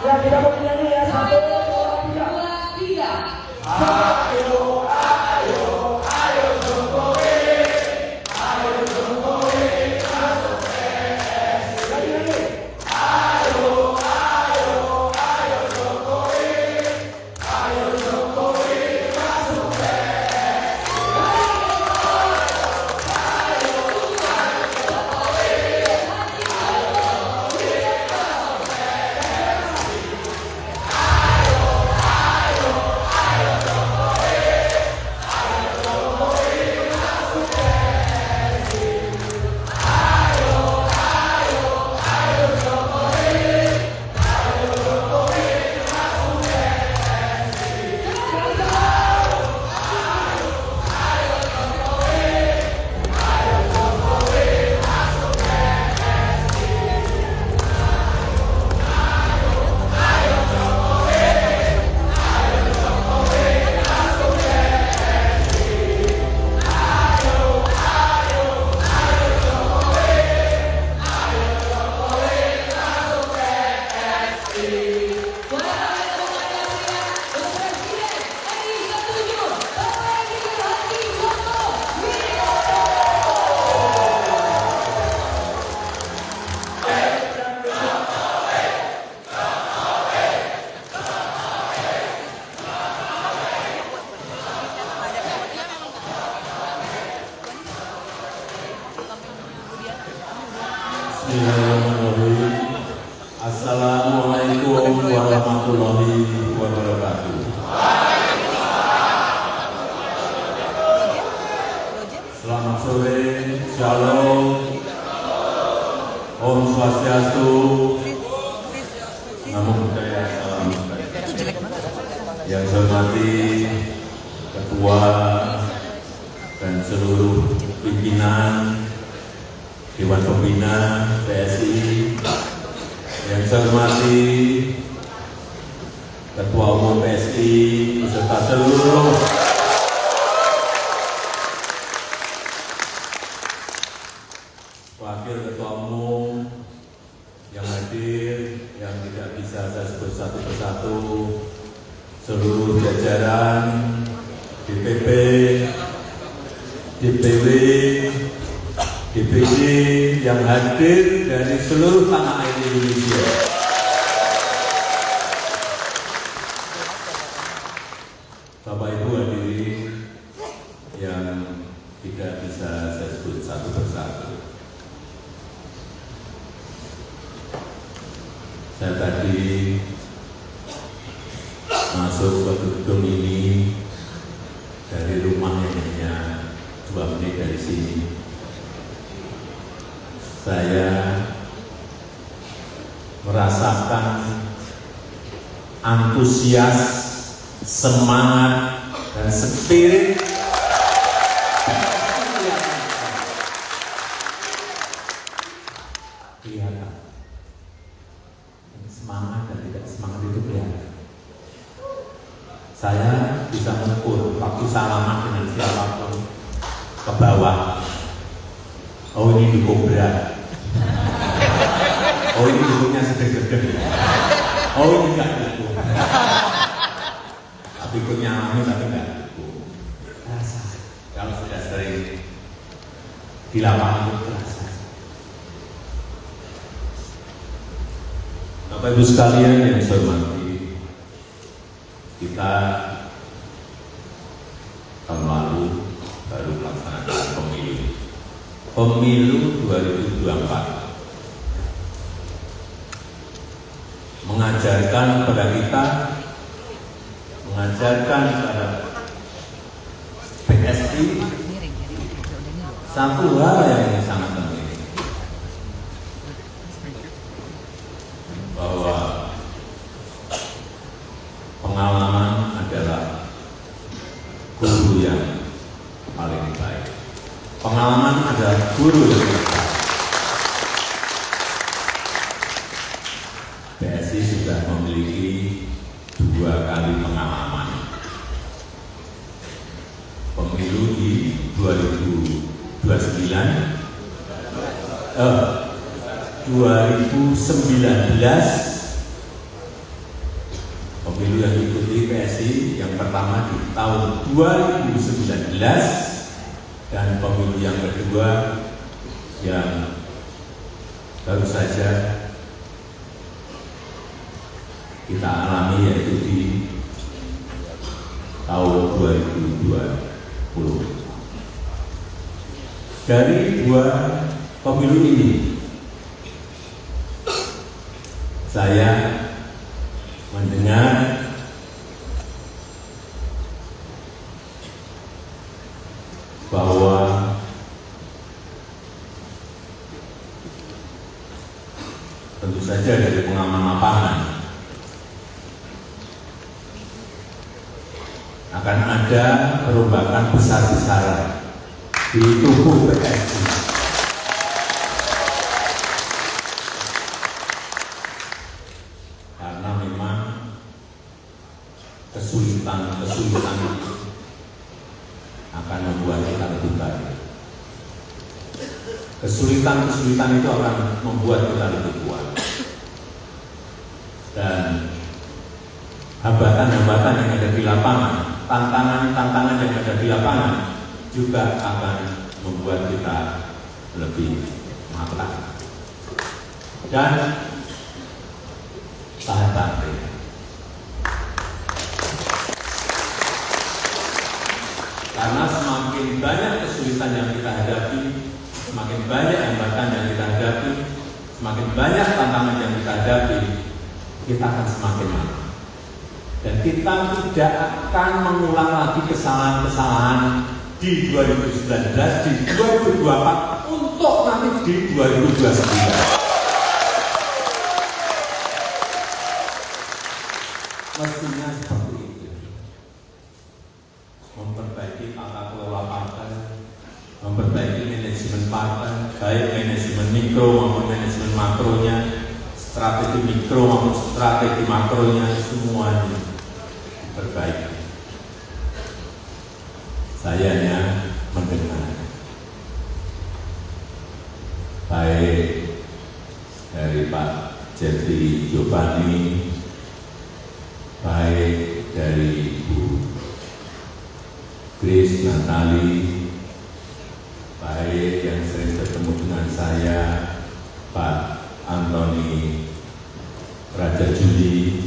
Yang tidak mau menyanyi ya, 1, 2, 3. Ayo, ayo, ayo Jokowi, ayo Jokowi masuk PSI. Lagi. Ayo, ayo, ayo Jokowi, ayo Jokowi masuk PSI. Bismillahirrahmanirrahim. Assalamualaikum warahmatullahi wabarakatuh. Selamat sore, Shalom, Om Swastiastu, Namo Buddhaya, Salam Budaya. Yang saya hormati Ketua dan seluruh pimpinan Dewan Pembina PSI, yang saya hormati Ketua Umum PSI beserta seluruh Wakil Ketua Umum yang hadir, yang tidak bisa saya sebut satu persatu, seluruh jajaran DPP, DPW, DPD yang hadir dari seluruh tanah air Indonesia. Bapak Ibu hadirin yang tidak bisa saya sebut satu persatu. Saya tadi masuk ke gedung ini dari rumah yang hanya 2 menit dari sini. Saya merasakan antusias, semangat, dan spirit kelihatan. Semangat dan tidak semangat itu kelihatan. Saya bisa mengukur waktu salaman dengan siapapun ke bawah. Oh, ini dukung berat. Oh, ini dukungnya sedih-sedih. Oh, ini enggak dukung. Tapi ikutnya alami tapi enggak dukung. Rasa. Kalau sudah sering di lapangan itu terasa. Bapak Ibu sekalian yang saya hormati, kita tahun lalu baru melaksanakan pemilu 2024. Mengajarkan kepada kita, mengajarkan kepada PSI satu hal yang sangat penting, bahwa pengalaman adalah guru yang paling baik. Pengalaman adalah guru yang baik. PSI sudah memiliki 2 kali pengalaman. Pemilu di 2019 pemilu yang diikuti PSI yang pertama di tahun 2019 dan pemilu yang kedua yang baru saja kita alami yaitu di tahun 2020. Dari dua pemilu ini, saya mendengar bahwa tentu saja dari pengaman lapangan akan ada perombakan besar-besaran di tubuh PSI. Karena memang kesulitan itu akan membuat kita lebih baik. Kesulitan itu akan membuat kita lebih kuat. Dan hambatan-hambatan yang ada di lapangan, tantangan yang ada di lapangan juga akan membuat kita lebih matang dan tahan banting. Karena semakin banyak kesulitan yang kita hadapi, semakin banyak hambatan yang kita hadapi, semakin banyak tantangan yang kita hadapi, kita akan semakin matang. Dan kita tidak akan mengulang lagi kesalahan-kesalahan di 2019, di 2024, untuk nanti di 2029. Mestinya seperti itu. Memperbaiki tata kelola partai, memperbaiki manajemen partai, baik manajemen mikro maupun manajemen makronya, strategi mikro maupun strategi makronya, semuanya diperbaiki. Saya hanya mendengar baik dari Pak Jeffrey Giovanni, baik dari Ibu Grace Natali, baik yang sering bertemu dengan saya, Pak Anthony Raja Juli,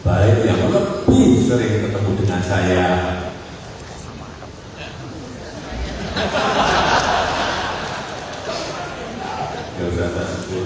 baik yang lebih sering ketemu dengan saya, ya usah saya sebut.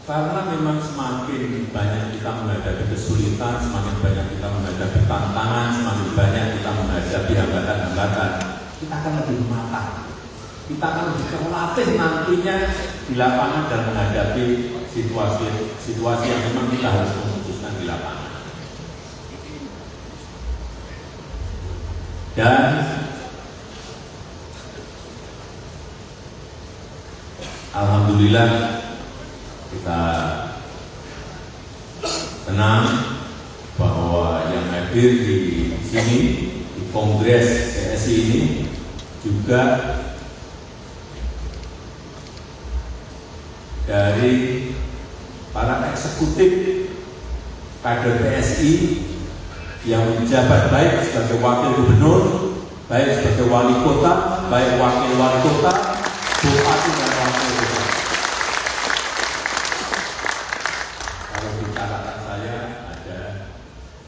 Karena memang semakin banyak kita menghadapi kesulitan, semakin banyak kita menghadapi tantangan, semakin banyak kita menghadapi hambatan-hambatan, kita akan lebih matang. Kita akan lebih terlatih nantinya di lapangan dan menghadapi situasi yang memang kita harus memutuskan di lapangan. Dan alhamdulillah kita senang bahwa yang hadir di sini di Kongres PSI ini juga dari para eksekutif kader PSI yang menjabat baik sebagai wakil gubernur, baik sebagai wali kota, baik wakil wali kota, bupati dan wakil bupati. Kalau di catatan saya ada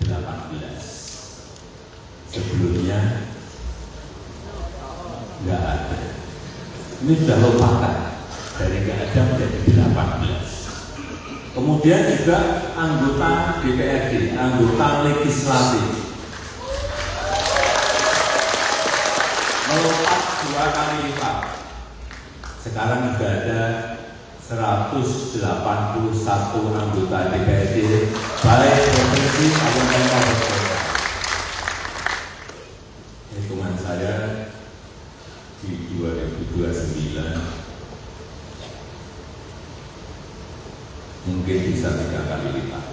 18. Sebelumnya nggak ada. Ini sudah lompatan dari nggak ada menjadi 18. Kemudian juga anggota DPRD, anggota legislatif, melompat 2 kali lipat. Sekarang juga ada 181 anggota DPRD, baik provinsi maupun kabupaten. Hitungan saya di 2029 mungkin bisa 3 kali lipat.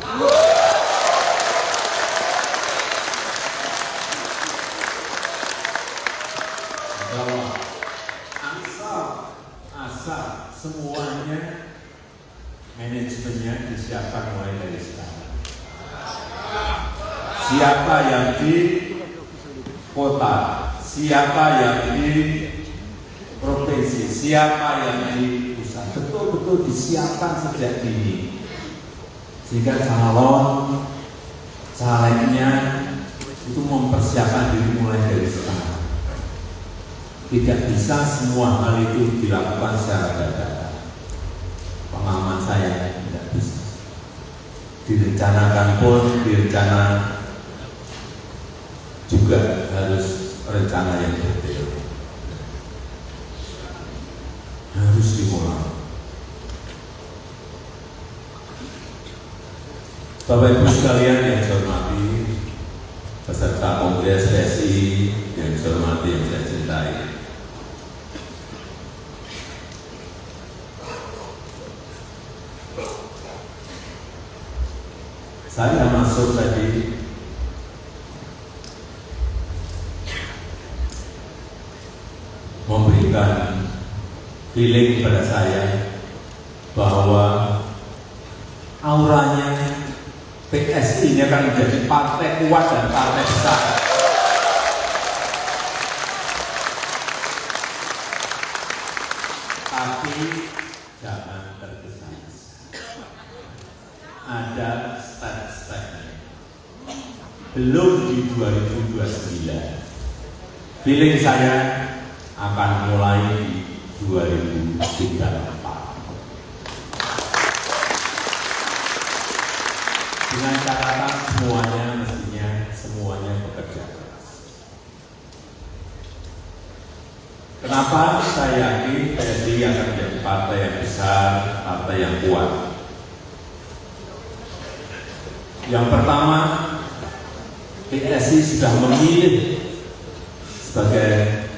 Bahwa asal semuanya manajemennya disiapkan mulai dari sekarang. Siapa yang di kota, siapa yang di provinsi, siapa yang di pusat, betul-betul disiapkan sejak dini, sehingga calon calegnya itu mempersiapkan diri mulai dari sekarang. Tidak bisa semua hal itu dilakukan secara dadakan. Pengalaman saya tidak bisa. Direncanakan pun direncana juga harus rencana yang detail. Harus dimulai. Bapak Ibu sekalian yang saya hormati, peserta Kongres PSI yang saya hormati, yang saya cintai. Saya masuk tadi memberikan feeling kepada saya bahwa auranya PSI ini akan menjadi partai kuat dan partai besar. Tapi jangan tergesa-gesa. Ada step-stepnya. Belum di 2029. Feeling saya akan mulai di 2034. Dengan catatan semuanya bekerja keras. Kenapa saya yakin PSI akan menjadi partai yang besar, partai yang kuat? Yang pertama, PSI sudah memilih sebagai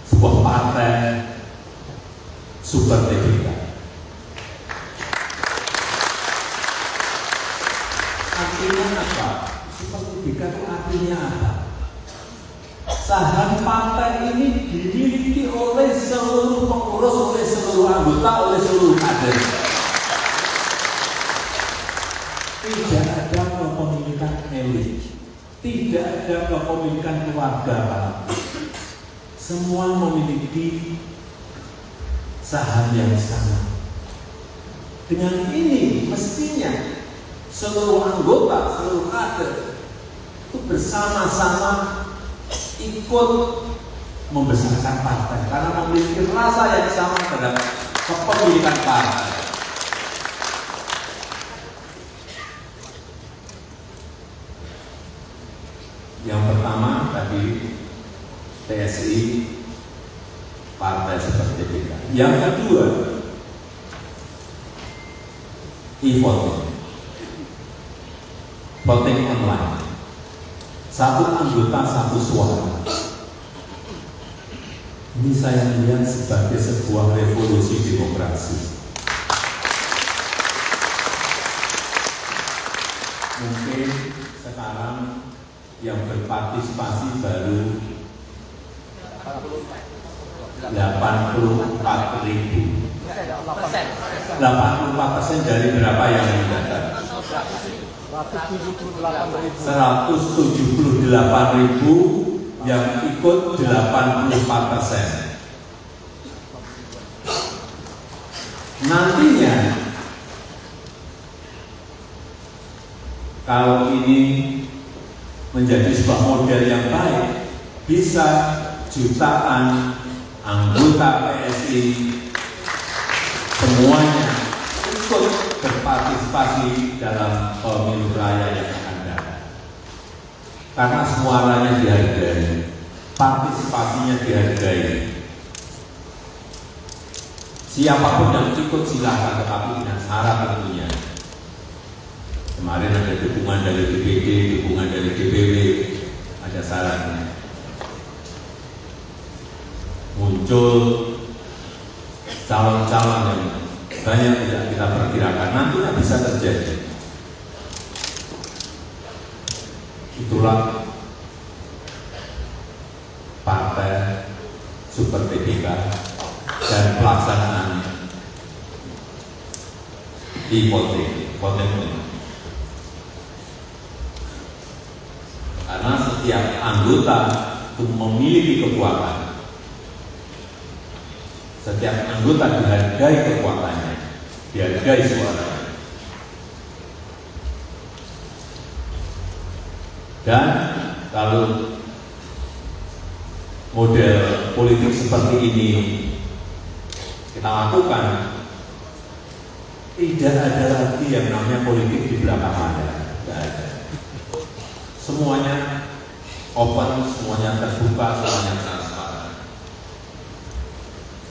sebuah partai super TBK. Artinya apa? Super TBK itu artinya apa? Saham partai ini dimiliki oleh seluruh pengurus, oleh seluruh anggota, oleh seluruh kader. Tidak ada kepemilikan elit, tidak ada kepemilikan keluarga. Semua memiliki saham yang sama. Dengan ini mestinya seluruh anggota, seluruh kader itu bersama-sama ikut membesarkan partai karena memiliki rasa yang sama terhadap kepemilikan partai. Yang pertama tadi PSI partai seperti kita. Yang kedua e-voting, voting online. Satu anggota satu suara. Ini saya lihat sebagai sebuah revolusi demokrasi. Mungkin sekarang yang berpartisipasi baru 84.000. 84% dari berapa yang mendaftar? 178.000 yang ikut 84%. Nantinya kalau ini menjadi sebuah model yang baik, bisa jutaan anggota PSI semuanya ikut berpartisipasi dalam pemilu raya yang akan datang. Karena suaranya dihargai, partisipasinya dihargai. Siapapun yang ikut silakan, tetapi dengan syarat tentunya. Kemarin ada dukungan dari DPD, dukungan dari DPW, ada syaratnya. Muncul calon-calon yang banyak tidak kita perkirakan, nantinya bisa terjadi. Itulah partai super TBK dan pelaksanaan di voting. Karena setiap anggota itu memiliki kekuatan. Setiap anggota dihargai kekuatannya, dihargai suaranya. Dan kalau model politik seperti ini kita lakukan, tidak ada lagi yang namanya politik di belakang layar. Tidak ada. Semuanya open, semuanya terbuka, semuanya transparan.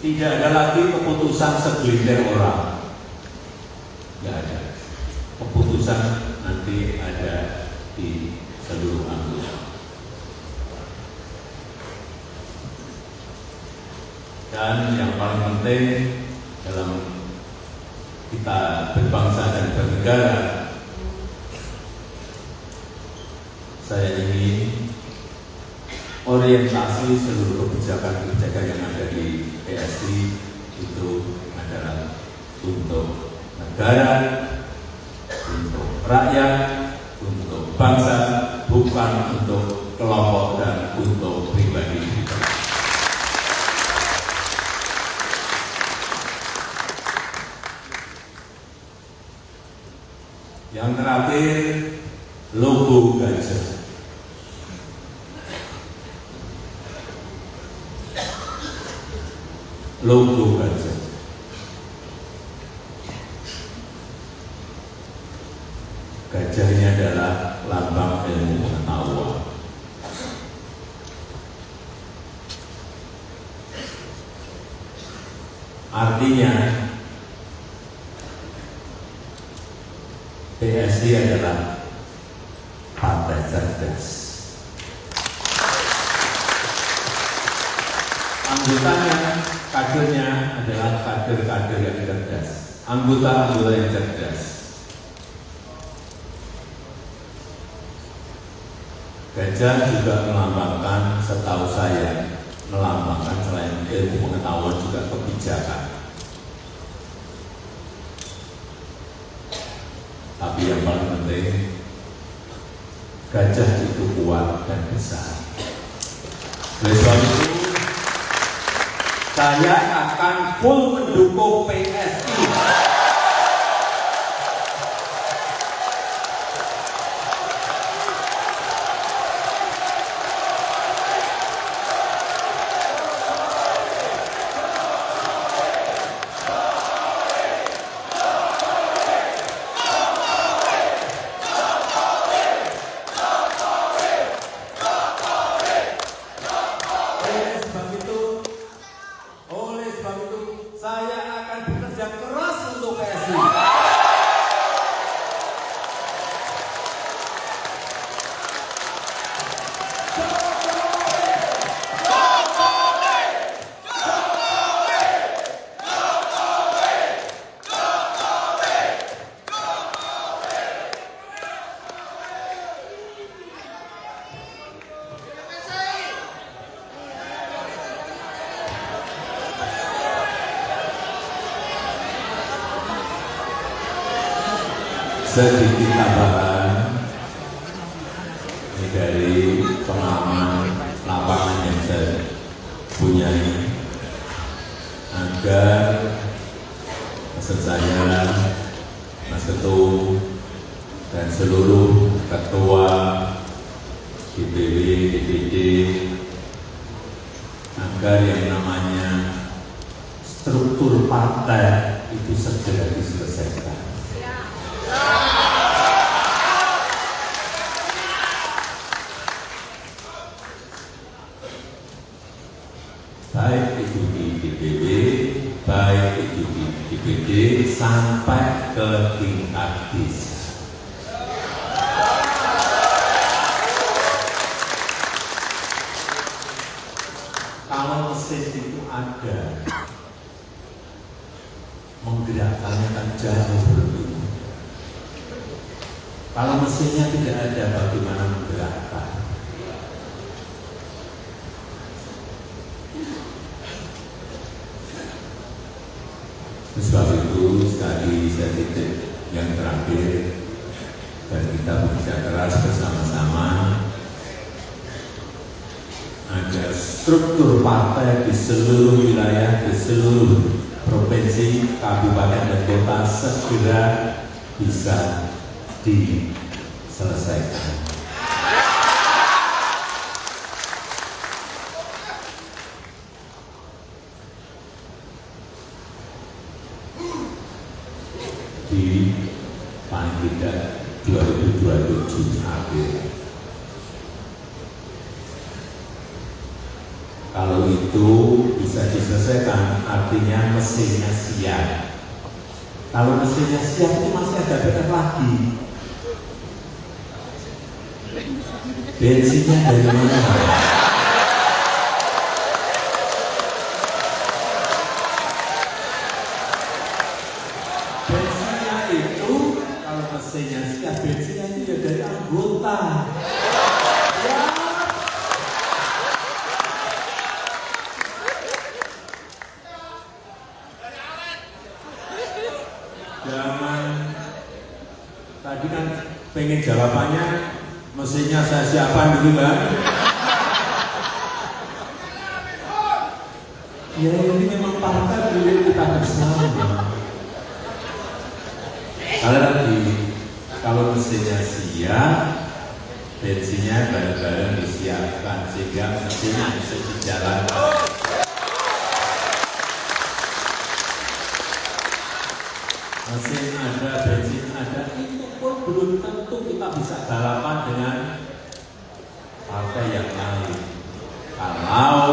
Tidak ada lagi keputusan segelintir orang. Tidak ada. Keputusan nanti ada di seluruh anggota. Dan yang paling penting dalam kita berbangsa dan bernegara, saya ingin orientasi seluruh kebijakan-kebijakan yang ada di PSI itu adalah untuk negara, untuk rakyat, untuk bangsa, bukan untuk kelompok dan untuk pribadi. Yang terakhir, logo gajah. Logo gajah. Gajah ini adalah lambang ilmu pengetahuan. Artinya PSI adalah partai cerdas. Anggotanya, kadernya adalah kader-kader yang cerdas. Anggota-anggota yang cerdas. Gajah juga melambangkan, setahu saya, melambangkan selain ilmu pengetahuan juga kebijakan. Tapi yang paling penting, gajah itu kuat dan besar. Oleh sebab itu, saya akan full mendukung PSI. Oleh sebab itu, saya akan bekerja keras untuk PSI. Sedikit tambahan ini dari pengalaman lapangan yang saya punyai, agar maksud saya Mas Ketum dan seluruh ketua DPW, DPD, agar yang namanya struktur partai itu segera diselesaikan. Baik itu di DPW, baik itu di DPD, sampai ke tingkat desa. Kalau mesin itu ada, menggerakkannya kan jauh berbeda. Kalau mesinnya tidak ada, bagaimana menggerakkan? Sebab itu sekali saya titip yang terakhir, dan kita bekerja keras bersama-sama agar struktur partai di seluruh wilayah, di seluruh provinsi, kabupaten dan kota segera bisa diselesaikan. Di paling tidak 2027 akhir. Kalau itu bisa diselesaikan, artinya mesinnya siap. Kalau mesinnya siap itu masih ada PR lagi. Bensinnya dari mana? Bensinnya itu, kalau mesinnya siap, bensinnya itu ya dari anggota. Jangan, tadi kan pengen jawabannya, mesinnya saya siapkan dulu kan? Ya ini memang partai dulu kita bersama. Sekali lagi, kalau mesinnya siap, bensinnya bareng-bareng disiapkan sehingga mesinnya bisa dijalankan. Mesin ada, bensin ada, itu pun belum tentu kita bisa balapan dengan partai yang lain. Kalau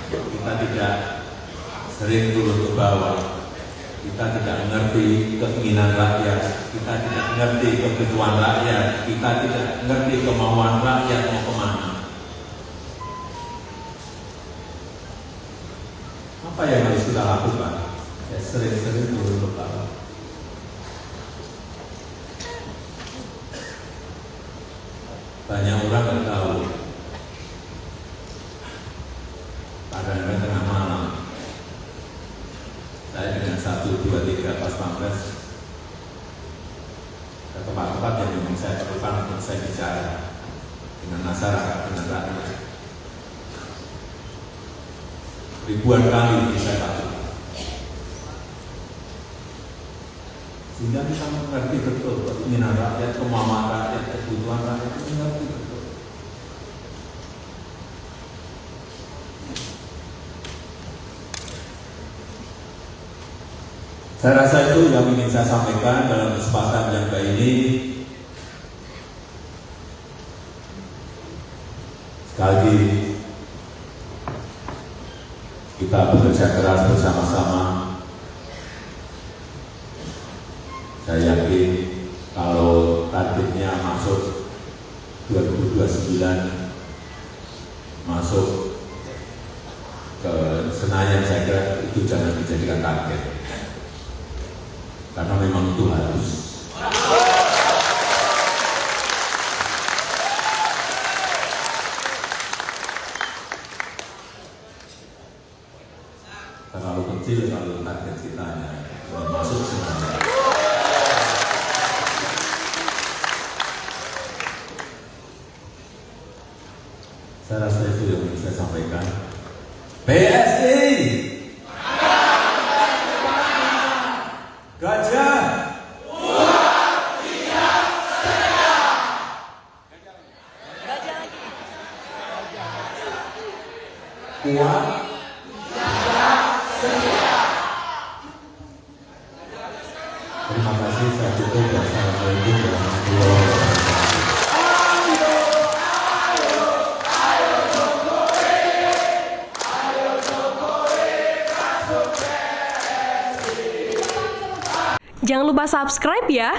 kita tidak sering turun ke bawah, kita tidak mengerti keinginan rakyat, kita tidak mengerti kebutuhan rakyat, kita tidak mengerti kemauan rakyat mau kemana. Apa yang harus kita lakukan? Ya sering-sering turun ke bawah. Banyak orang nggak tahu. Kadang-kadang tengah malam, saya dengan 1, 2, 3 pas pampres ke tempat-tempat yang memang saya perlukan untuk saya bicara dengan masyarakat, dengan rakyat. Ribuan kali saya lakukan, sehingga kita mengerti betul keinginan rakyat, kemauan rakyat, kebutuhan rakyat, mengerti betul. Saya rasa itu yang ingin saya sampaikan dalam kesempatan yang baik ini. Sekali lagi, kita bekerja keras bersama-sama. Saya yakin kalau targetnya masuk 2029, masuk ke Senayan, saya kira itu jangan dijadikan target, karena memang itu harus. Terlalu kecil kalau target kita masuk Senayan. Saya rasa itu yang ingin saya sampaikan. PSI Gajah kuat. Terima kasih, saya tutup. Wassalamualaikum warahmatullahi wabarakatuh. Jangan lupa subscribe ya.